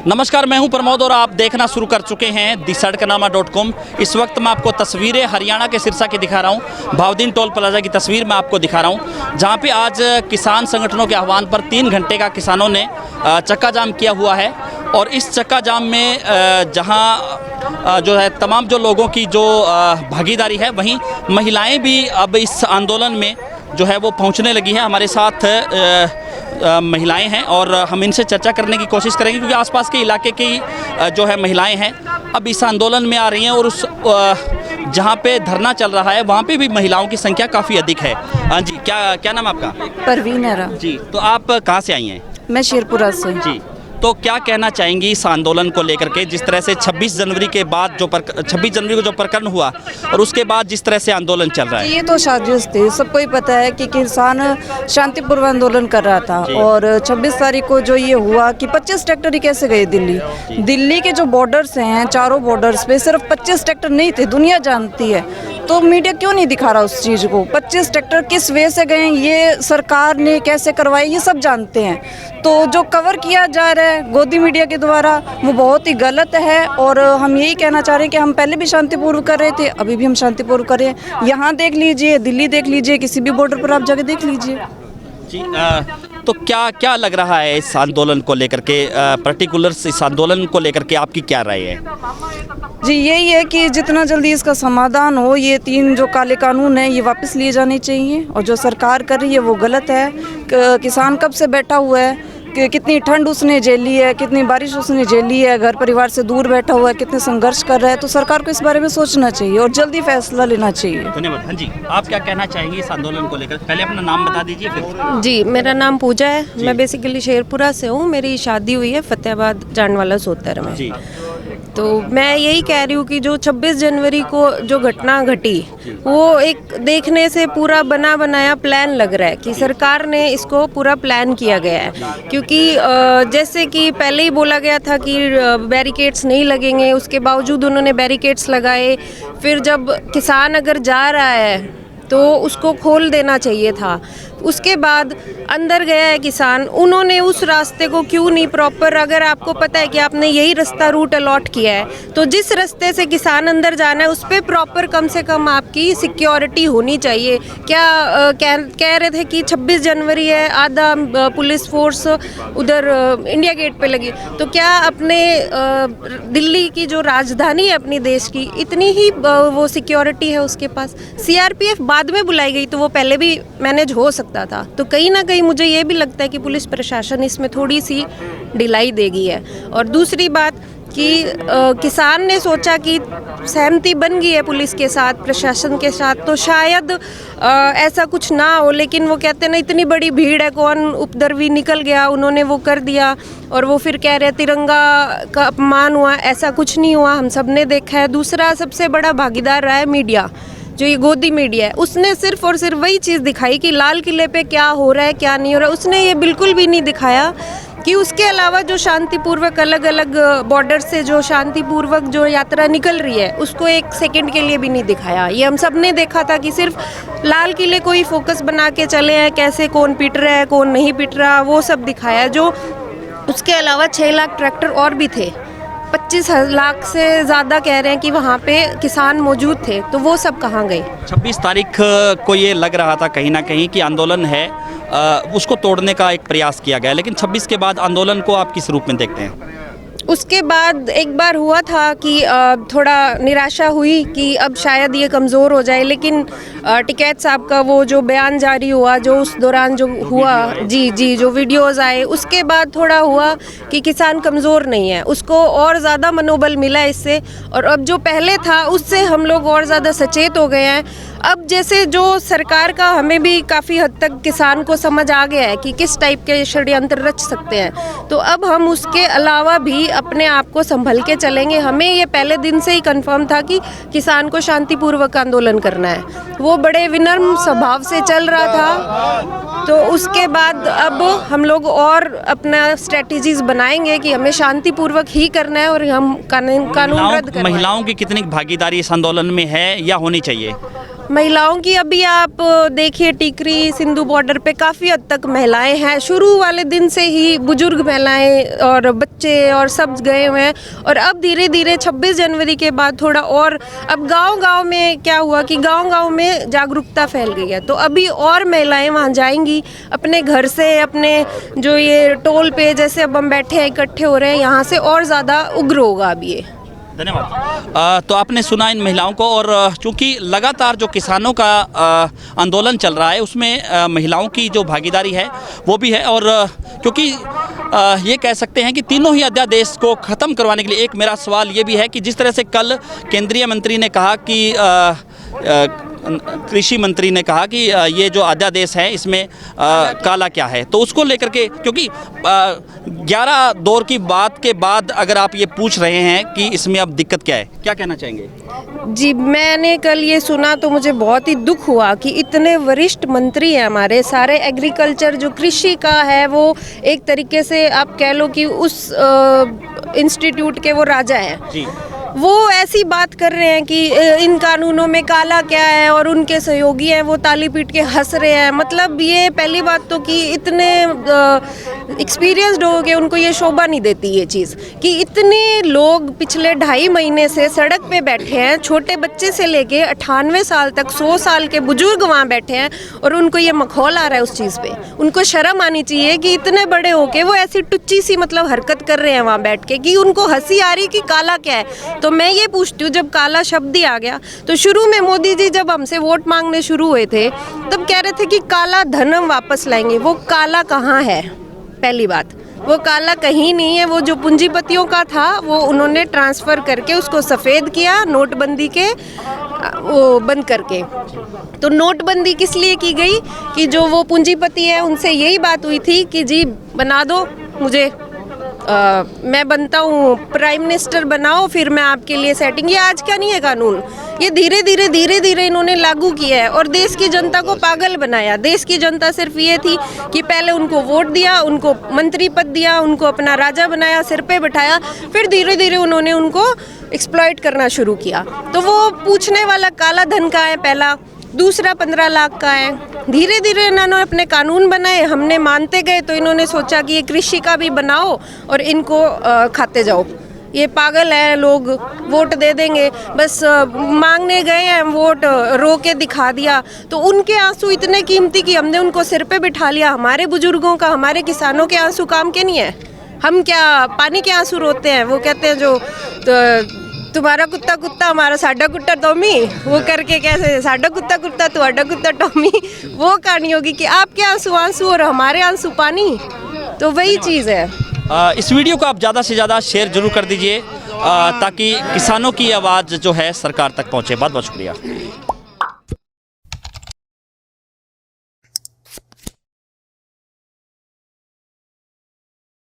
नमस्कार, मैं हूं प्रमोद और आप देखना शुरू कर चुके हैं दी-सड़कनामा.com। इस वक्त मैं आपको तस्वीरें हरियाणा के सिरसा की दिखा रहा हूं। भावदीन टोल प्लाजा की तस्वीर मैं आपको दिखा रहा हूं, जहां पे आज किसान संगठनों के आह्वान पर 3 घंटे का किसानों ने चक्का जाम किया हुआ है। और इस चक्का जाम में जहां जो है तमाम जो लोगों की जो भागीदारी है, वहीं महिलाएँ भी अब इस आंदोलन में जो है वो पहुँचने लगी है। हमारे साथ महिलाएं हैं और हम इनसे चर्चा करने की कोशिश करेंगे, क्योंकि आसपास के इलाके की जो है महिलाएं हैं अब इस आंदोलन में आ रही हैं। और उस जहां पे धरना चल रहा है वहां पे भी महिलाओं की संख्या काफ़ी अधिक है। हाँ जी, क्या नाम आपका? परवीन है जी, तो आप कहाँ से आई हैं? मैं शेरपुरा से। जी, तो क्या कहना चाहेंगी इस आंदोलन को लेकर के, जिस तरह से 26 जनवरी के बाद 26 जनवरी को जो प्रकरण हुआ और उसके बाद जिस तरह से आंदोलन चल रहा है? ये तो साजिश थी, सबको ही पता है कि किसान शांतिपूर्वक आंदोलन कर रहा था। और 26 तारीख को जो ये हुआ कि 25 ट्रैक्टर ही कैसे गए दिल्ली के जो बॉर्डर्स हैं, चारों बॉर्डर्स पे सिर्फ 25 ट्रैक्टर नहीं थे, दुनिया जानती है। तो मीडिया क्यों नहीं दिखा रहा उस चीज़ को? 25 ट्रैक्टर किस वे से गए, ये सरकार ने कैसे करवाए, ये सब जानते हैं। तो जो कवर किया जा रहा है गोदी मीडिया के द्वारा, वो बहुत ही गलत है। और हम यही कहना चाह रहे हैं कि हम पहले भी शांतिपूर्वक कर रहे थे, अभी भी हम शांतिपूर्वक कर रहे हैं। यहाँ देख लीजिए, दिल्ली देख लीजिए, किसी भी बॉर्डर पर आप जाके देख लीजिए। जी, तो क्या लग रहा है इस आंदोलन को लेकर के, पर्टिकुलर इस आंदोलन को लेकर के आपकी क्या राय है? जी, यही है कि जितना जल्दी इसका समाधान हो, ये 3 जो काले कानून हैं ये वापस लिए जाने चाहिए। और जो सरकार कर रही है वो गलत है। किसान कब से बैठा हुआ है, कि कितनी ठंड उसने झेली है, कितनी बारिश उसने झेली है, घर परिवार से दूर बैठा हुआ है, कितने संघर्ष कर रहा है। तो सरकार को इस बारे में सोचना चाहिए और जल्दी फैसला लेना चाहिए। धन्यवाद। हाँ जी, आप क्या कहना चाहेंगे इस आंदोलन को लेकर? पहले अपना नाम बता दीजिए फिर। जी, मेरा नाम पूजा है। मैं बेसिकली शेरपुरा से हूँ। मेरी शादी हुई है फतेहाबाद जांडवाला सोतर में। जी, तो मैं यही कह रही हूँ कि जो 26 जनवरी को जो घटना घटी, वो एक देखने से पूरा बना बनाया प्लान लग रहा है कि सरकार ने इसको पूरा प्लान किया गया है। क्योंकि जैसे कि पहले ही बोला गया था कि बैरिकेड्स नहीं लगेंगे, उसके बावजूद उन्होंने बैरिकेड्स लगाए। फिर जब किसान अगर जा रहा है तो उसको खोल देना चाहिए था। उसके बाद अंदर गया है किसान, उन्होंने उस रास्ते को क्यों नहीं प्रॉपर, अगर आपको पता है कि आपने यही रास्ता रूट अलॉट किया है तो जिस रास्ते से किसान अंदर जाना है उस पर प्रॉपर कम से कम आपकी सिक्योरिटी होनी चाहिए। क्या कह रहे थे कि 26 जनवरी है, आधा पुलिस फोर्स उधर इंडिया गेट पे लगी। तो क्या अपने दिल्ली की जो राजधानी है अपनी देश की, इतनी ही वो सिक्योरिटी है उसके पास? सीआरपीएफ बाद में बुलाई गई तो वो पहले भी मैनेज हो सकता था। तो कहीं ना कहीं मुझे ये भी लगता है कि पुलिस प्रशासन इसमें थोड़ी सी ढिलाई देगी है। और दूसरी बात कि किसान ने सोचा कि सहमति बन गई है पुलिस के साथ, प्रशासन के साथ, तो शायद ऐसा कुछ ना हो। लेकिन वो कहते हैं ना, इतनी बड़ी भीड़ है, कौन उपद्रवी निकल गया, उन्होंने वो कर दिया। और वो फिर कह रहे तिरंगा का अपमान हुआ, ऐसा कुछ नहीं हुआ, हम सब ने देखा है। दूसरा सबसे बड़ा भागीदार रहा है मीडिया, जो ये गोदी मीडिया है। उसने सिर्फ और सिर्फ वही चीज़ दिखाई कि लाल किले पे क्या हो रहा है क्या नहीं हो रहा है। उसने ये बिल्कुल भी नहीं दिखाया कि उसके अलावा जो शांतिपूर्वक अलग अलग बॉर्डर से जो शांतिपूर्वक जो यात्रा निकल रही है, उसको एक सेकंड के लिए भी नहीं दिखाया। ये हम सब ने देखा था कि सिर्फ लाल किले को ही फोकस बना के चले हैं, कैसे कौन पिट रहा है कौन नहीं पिट रहा, वो सब दिखाया। जो उसके अलावा 6 लाख ट्रैक्टर और भी थे, 25 लाख से ज़्यादा कह रहे हैं कि वहाँ पे किसान मौजूद थे, तो वो सब कहाँ गए? 26 तारीख को ये लग रहा था कहीं ना कहीं कि आंदोलन है, उसको तोड़ने का एक प्रयास किया गया, लेकिन 26 के बाद आंदोलन को आप किस रूप में देखते हैं? उसके बाद एक बार हुआ था कि थोड़ा निराशा हुई कि अब शायद ये कमज़ोर हो जाए। लेकिन टिकैत साहब का वो जो बयान जारी हुआ, जो उस दौरान जो हुआ, जी जो वीडियोस आए, उसके बाद थोड़ा हुआ कि किसान कमज़ोर नहीं है, उसको और ज़्यादा मनोबल मिला इससे। और अब जो पहले था उससे हम लोग और ज़्यादा सचेत हो गए हैं। अब जैसे जो सरकार का हमें भी काफ़ी हद तक किसान को समझ आ गया है कि किस टाइप के षड्यंत्र रच सकते हैं, तो अब हम उसके अलावा भी अपने आप को संभल के चलेंगे। हमें ये पहले दिन से ही कंफर्म था कि किसान को शांतिपूर्वक आंदोलन करना है, वो बड़े विनम्र स्वभाव से चल रहा था। तो उसके बाद अब हम लोग और अपना स्ट्रेटजीज बनाएंगे कि हमें शांतिपूर्वक ही करना है और हम कानून रद्द करना है। महिलाओं की कितनी भागीदारी इस आंदोलन में है या होनी चाहिए? महिलाओं की अभी आप देखिए टिकरी सिंधु बॉर्डर पे काफ़ी हद तक महिलाएं हैं। शुरू वाले दिन से ही बुजुर्ग महिलाएं और बच्चे और सब गए हुए हैं। और अब धीरे धीरे 26 जनवरी के बाद थोड़ा और अब गांव-गांव में क्या हुआ कि गांव-गांव में जागरूकता फैल गई है। तो अभी और महिलाएं वहां जाएंगी अपने घर से, अपने जो ये टोल पे जैसे अब हम बैठे हैं इकट्ठे हो रहे हैं, यहाँ से और ज़्यादा उग्र होगा अब ये। धन्यवाद। तो आपने सुना इन महिलाओं को, और चूंकि लगातार जो किसानों का आंदोलन चल रहा है उसमें महिलाओं की जो भागीदारी है वो भी है। और क्योंकि ये कह सकते हैं कि तीनों ही अध्यादेश को ख़त्म करवाने के लिए, एक मेरा सवाल ये भी है कि जिस तरह से कल केंद्रीय मंत्री ने कहा कि कृषि मंत्री ने कहा कि ये जो अध्यादेश है इसमें काला क्या है, तो उसको लेकर के, क्योंकि 11 दौर की बात के बाद अगर आप ये पूछ रहे हैं कि इसमें अब दिक्कत क्या है, क्या कहना चाहेंगे? जी, मैंने कल ये सुना तो मुझे बहुत ही दुख हुआ कि इतने वरिष्ठ मंत्री हैं हमारे, सारे एग्रीकल्चर जो कृषि का है वो एक तरीके से आप कह लो कि उस इंस्टीट्यूट के वो राजा हैं जी। वो ऐसी बात कर रहे हैं कि इन कानूनों में काला क्या है, और उनके सहयोगी हैं वो ताली पीट के हंस रहे हैं। मतलब ये पहली बात तो कि इतने एक्सपीरियंस्ड हो गए, उनको ये शोभा नहीं देती ये चीज़ कि इतने लोग पिछले 2.5 महीने से सड़क पे बैठे हैं, छोटे बच्चे से लेके 98 साल तक 100 साल के बुजुर्ग वहाँ बैठे हैं, और उनको ये मखौल आ रहा है उस चीज़ पे। उनको शर्म आनी चाहिए कि इतने बड़े होके वो ऐसी टुच्ची सी मतलब हरकत कर रहे हैं वहाँ बैठ के, कि उनको हंसी आ रही कि काला क्या है। तो मैं ये पूछती हूँ, जब काला शब्द ही आ गया तो शुरू में मोदी जी जब हमसे वोट मांगने शुरू हुए थे तब कह रहे थे कि काला धन हम वापस लाएंगे। वो काला कहाँ है? पहली बात, वो काला कहीं नहीं है। वो जो पूंजीपतियों का था वो उन्होंने ट्रांसफ़र करके उसको सफ़ेद किया, नोटबंदी के वो बंद करके। तो नोटबंदी किस लिए की गई कि जो वो पूंजीपति है उनसे यही बात हुई थी कि जी बना दो मुझे, मैं बनता हूँ प्राइम मिनिस्टर, बनाओ फिर मैं आपके लिए सेटिंग। ये आज का नहीं है कानून, ये धीरे धीरे इन्होंने लागू किया है और देश की जनता को पागल बनाया। देश की जनता सिर्फ ये थी कि पहले उनको वोट दिया, उनको मंत्री पद दिया, उनको अपना राजा बनाया, सिर पे बिठाया, फिर धीरे धीरे उन्होंने उनको एक्सप्लॉइट करना शुरू किया। तो वो पूछने वाला काला धन का है पहला, दूसरा 15 लाख का है। धीरे धीरे इन्होंने अपने कानून बनाए, हमने मानते गए, तो इन्होंने सोचा कि ये कृषि का भी बनाओ और इनको खाते जाओ। ये पागल है, लोग वोट दे देंगे, बस मांगने गए हैं वोट, रो के दिखा दिया। तो उनके आंसू इतने कीमती कि हमने उनको सिर पे बिठा लिया। हमारे बुजुर्गों का, हमारे किसानों के आंसू काम के नहीं है। हम क्या पानी के आंसू रोते हैं? वो कहते हैं जो तुम्हारा कुत्ता कुत्ता हमारा साडा कुत्ता टॉमी, वो करके कैसे साडा कुत्ता कुत्ता तुम्हारा कुत्ता टॉमी, वो कहानी होगी कि आपके आंसू आंसू और हमारे आंसू पानी। तो वही चीज़ है। इस वीडियो को आप ज़्यादा से ज़्यादा शेयर जरूर कर दीजिए ताकि किसानों की आवाज़ जो है सरकार तक पहुँचे। बहुत बहुत शुक्रिया।